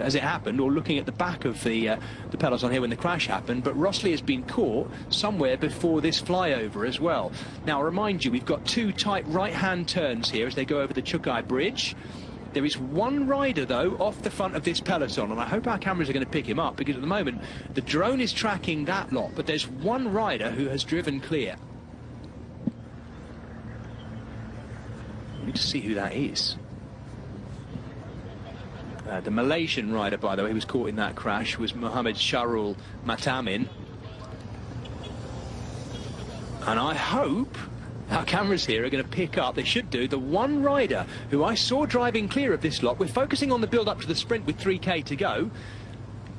as it happened, or looking at the back of the peloton here when the crash happened, but Rossley has been caught somewhere before this flyover as well. Now, I remind you, we've got two tight right-hand turns here as they go over the Chukai Bridge. There is one rider, though, off the front of this peloton, and I hope our cameras are going to pick him up, because at the moment, the drone is tracking that lot, but there's one rider who has driven clear. We need to see who that is. The Malaysian rider, by the way, who was caught in that crash was Mohammed Sharul Matamin. And I hope our cameras here are going to pick up, they should do, the one rider who I saw driving clear of this lot. We're focusing on the build-up to the sprint with 3K to go.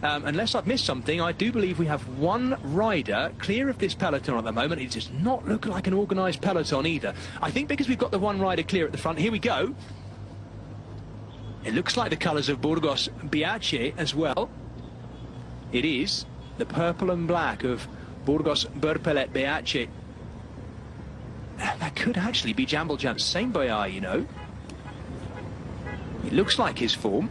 Unless I've missed something, I do believe we have one rider clear of this peloton at the moment. It does not look like an organised peloton either. I think because we've got the one rider clear at the front. Here we go. It looks like the colours of Burgos Biache as well. It is the purple and black of Burgos Berpelet Biache. That could actually be Jumbo-Visma Sembayar, you know. It looks like his form.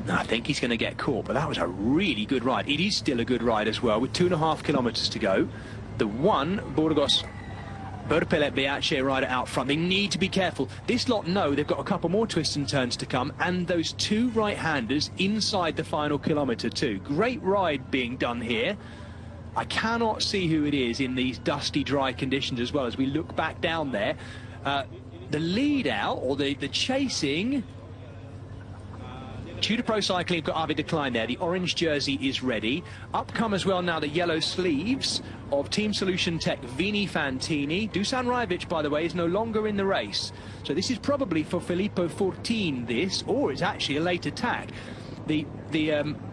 I think he's going to get caught, but that was a really good ride. It is still a good ride as well, with 2.5 kilometres to go. The one Burgos Berpelet Biache rider out front. They need to be careful. This lot know they've got a couple more twists and turns to come, and those two right-handers inside the final kilometre too. Great ride being done here. I cannot see who it is in these dusty, dry conditions as well as we look back down there. The lead out, or the chasing, Tudor Pro Cycling have got Arvid de Klein there. The orange jersey is ready. Up come as well now the yellow sleeves of Team Solution Tech Vini Fantini. Dusan Rajovic, by the way, is no longer in the race. So this is probably for Filippo Fortin, this, or it's actually a late attack. The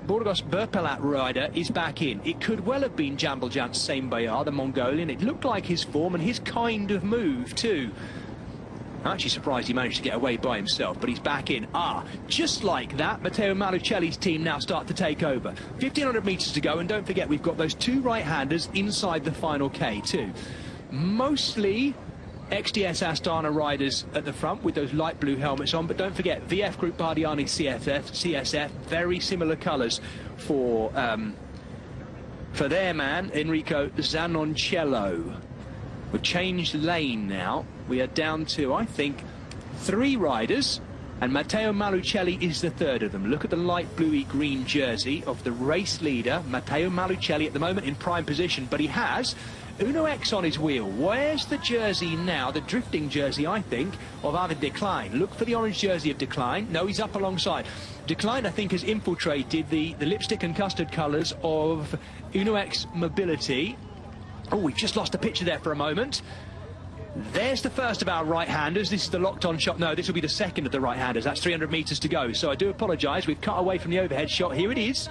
Burgos Berpelat rider is back in. It could well have been Jumbo-Visma Sembayar, the Mongolian. It looked like his form and his kind of move too. I'm actually surprised he managed to get away by himself, but he's back in. Just like that, Matteo Malucelli's team now start to take over. 1,500 metres to go, and don't forget, we've got those two right-handers inside the final K too. Mostly XDS Astana riders at the front with those light blue helmets on, but don't forget, VF Group Bardiani CSF, very similar colours for their man, Enrico Zanoncello. We've changed lane now. We are down to, I think, 3 riders, and Matteo Malucelli is the third of them. Look at the light bluey green jersey of the race leader, Matteo Malucelli, at the moment in prime position, but he has Uno X on his wheel. Where's the jersey now? The drifting jersey, I think, of Arvid de Klein. Look for the orange jersey of de Klein. No, he's up alongside. De Klein, I think, has infiltrated the lipstick and custard colours of Uno X Mobility. Oh, we've just lost a picture there for a moment. There's the first of our right-handers. This is the locked-on shot. No, this will be the second of the right-handers. That's 300 metres to go. So I do apologise. We've cut away from the overhead shot. Here it is.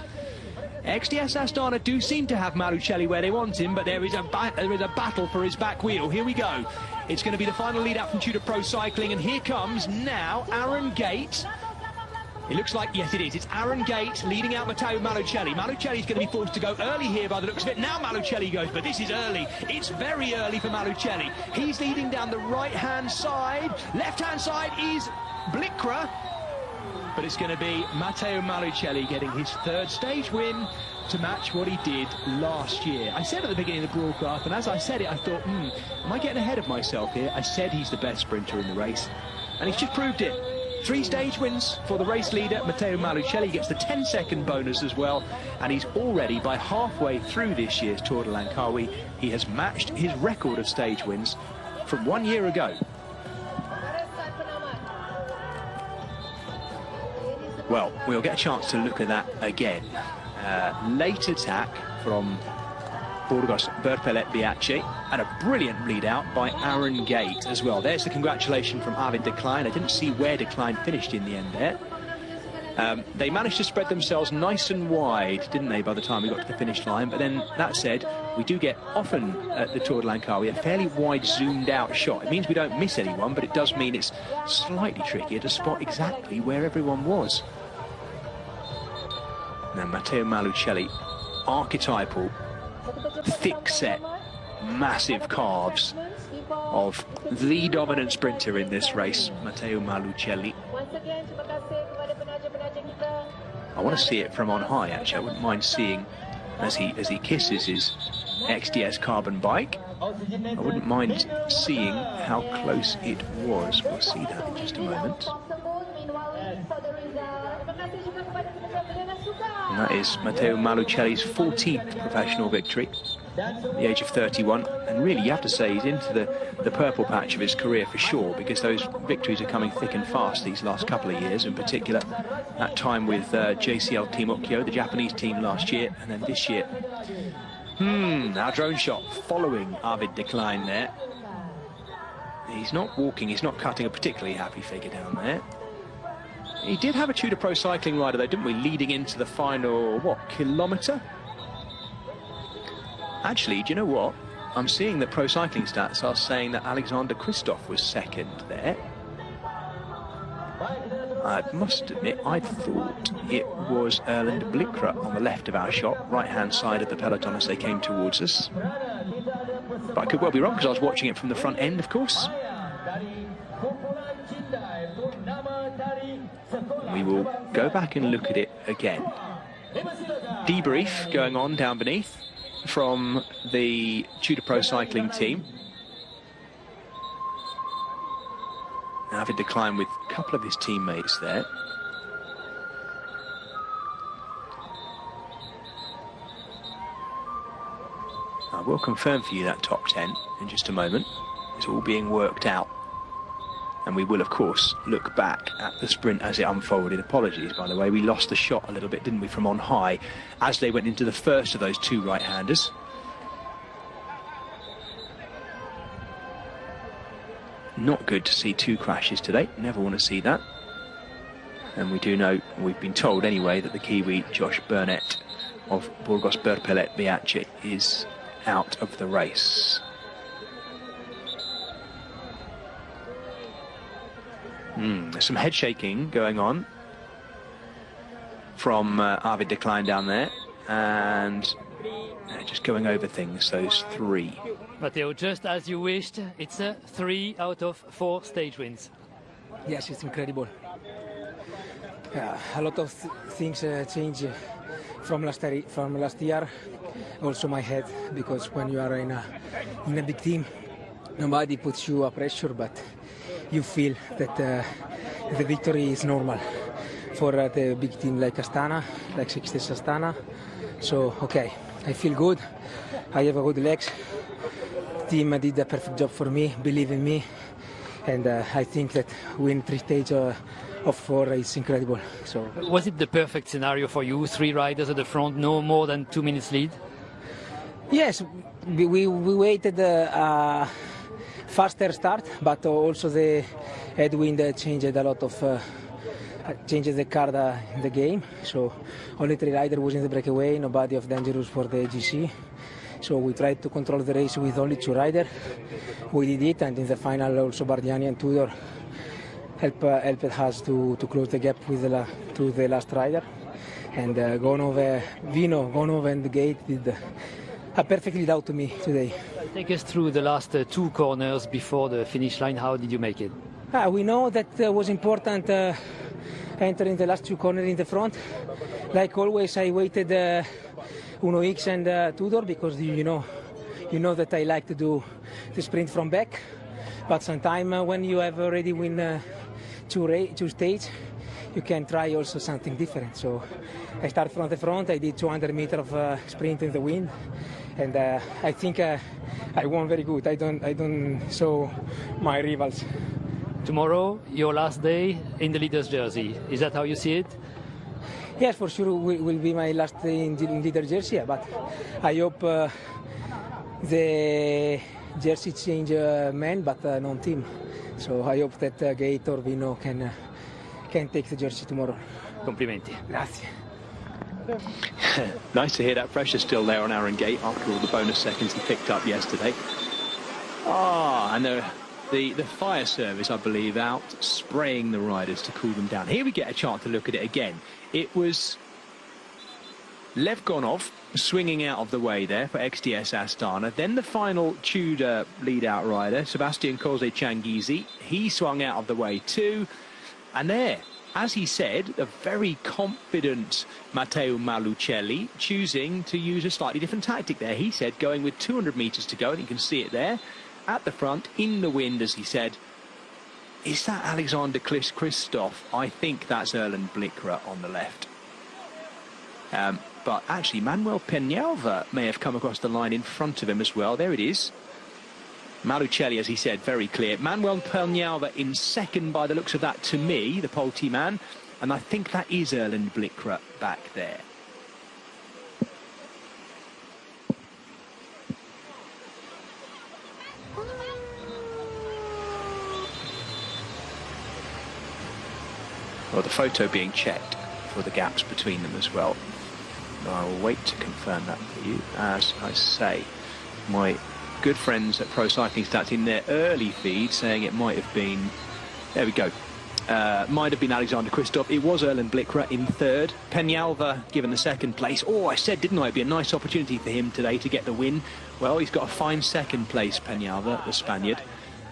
XDS Astana do seem to have Malucelli where they want him, but there is a battle for his back wheel. Here we go. It's going to be the final lead-out from Tudor Pro Cycling, and here comes now Aaron Gate. It looks like, yes it is, it's Aaron Gate leading out Matteo Malucelli. Malucelli's going to be forced to go early here by the looks of it. Now Malucelli goes, but this is early. It's very early for Malucelli. He's leading down the right-hand side. Left-hand side is Blikra. But it's going to be Matteo Malucelli getting his third stage win to match what he did last year. I said at the beginning of the broadcast, and as I said it, I thought, am I getting ahead of myself here? I said he's the best sprinter in the race, and he's just proved it. 3 stage wins for the race leader, Matteo Malucelli. Gets the 10-second bonus as well, and he's already, by halfway through this year's Tour de Langkawi, he has matched his record of stage wins from 1 year ago. Well, we'll get a chance to look at that again. Late attack from Burgos Berpelet Biache, and a brilliant lead out by Aaron Gate as well. There's the congratulation from Arvid de Klein. I didn't see where de Klein finished in the end there. They managed to spread themselves nice and wide, didn't they, by the time we got to the finish line? But then, that said, we do get often at the Tour de Langkawi a fairly wide zoomed out shot. It means we don't miss anyone, but it does mean it's slightly trickier to spot exactly where everyone was. Now Matteo Malucelli, archetypal, thick-set, massive calves of the dominant sprinter in this race, Matteo Malucelli. I want to see it from on high, actually. I wouldn't mind seeing as he kisses his XDS carbon bike. I wouldn't mind seeing how close it was. We'll see that in just a moment. And that is Matteo Malucelli's 14th professional victory at the age of 31. And really, you have to say he's into the purple patch of his career for sure, because those victories are coming thick and fast these last couple of years, in particular that time with JCL Team Okyo, the Japanese team last year, and then this year. Now drone shot following Arvid de Klein there. He's not walking, he's not cutting a particularly happy figure down there. He did have a Tudor Pro cycling rider though, didn't we, leading into the final, what, kilometre? Actually, do you know what? I'm seeing the pro cycling stats are saying that Alexander Kristoff was second there. I must admit, I thought it was Erland Blikra on the left of our shot, right-hand side of the peloton as they came towards us. But I could well be wrong, because I was watching it from the front end, of course. We will go back and look at it again. Debrief going on down beneath from the Tudor Pro cycling team. Arvid de Klein with a couple of his teammates there. I will confirm for you that top 10 in just a moment. It's all being worked out. And we will, of course, look back at the sprint as it unfolded. Apologies, by the way, we lost the shot a little bit, didn't we, from on high, as they went into the first of those two right-handers. Not good to see two crashes today. Never want to see that. And we do know, we've been told anyway, that the Kiwi Josh Burnett of Burgos Berpelet Viace is out of the race. There's some head shaking going on from Arvid de Klein down there, and just going over things, those three. Matteo, just as you wished, it's 3 out of 4 stage wins. Yes, it's incredible. A lot of things change from last year. Also my head, because when you are in a big team, nobody puts you a pressure, but you feel that the victory is normal for the big team like Astana, like 60 Astana. So, okay, I feel good. I have a good legs. Team did a perfect job for me, believe in me, and I think that win 3 stages of 4 is incredible. So, was it the perfect scenario for you? 3 riders at the front, no more than 2 minutes lead? Yes, we waited a faster start, but also the headwind changed a lot of changes the card in the game. So only 3 riders was in the breakaway, nobody of dangerous for the GC. So we tried to control the race with only 2 riders. We did it, and in the final also Bardiani and Tudor helped us to close the gap with to the last rider. And Gonov and the Gate did a perfect lead out to me today. Take us through the last 2 corners before the finish line. How did you make it? We know that was important entering the last 2 corners in the front. Like always, I waited Uno X and Tudor, because you know that I like to do the sprint from back. But sometimes when you have already win 2 stages, you can try also something different. So I start from the front. I did 200 meters of sprint in the wind, and I think I won very good. I don't saw my rivals. Tomorrow, your last day in the leader's jersey. Is that how you see it? Yes, for sure will be my last day in leader jersey, but I hope the jersey change man, but non team. So I hope that Gate or Vino can take the jersey tomorrow. Complimenti. Grazie. Nice to hear that pressure still there on Aaron Gate after all the bonus seconds he picked up yesterday. And the fire service, I believe, out spraying the riders to cool them down. Here we get a chance to look at it again. It was Lev Gonov swinging out of the way there for XDS Astana. Then the final Tudor lead-out rider, Sebastian Koze Changizi, he swung out of the way too. And there, as he said, a very confident Matteo Malucelli choosing to use a slightly different tactic there. He said going with 200 metres to go, and you can see it there, at the front, in the wind, as he said. Is that Alexander QuickStep? I think that's Erlen Blikra on the left. But actually, Manuel Peñalva may have come across the line in front of him as well. There it is. Malucelli, as he said, very clear. Manuel Peñalva in second by the looks of that to me, the Polti man. And I think that is Erlen Blikra back there. Well, the photo being checked for the gaps between them as well. I will wait to confirm that for you. As I say, my good friends at Pro Cycling Stats in their early feed saying it might have been, there we go, might have been Alexander QuickStep. It was Erlen Blikra in third. Peñalva given the second place. Oh, I said, didn't I, it'd be a nice opportunity for him today to get the win. Well, he's got a fine second place, Peñalva, the Spaniard,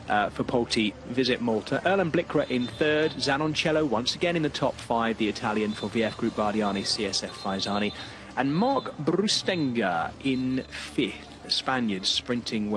for Polti Visit Malta. Erlen Blikra in third. Zanoncello once again in the top five, the Italian for VF Group Bardiani, CSF Faisani. And Mark Brustenga in fifth, the Spaniard sprinting well.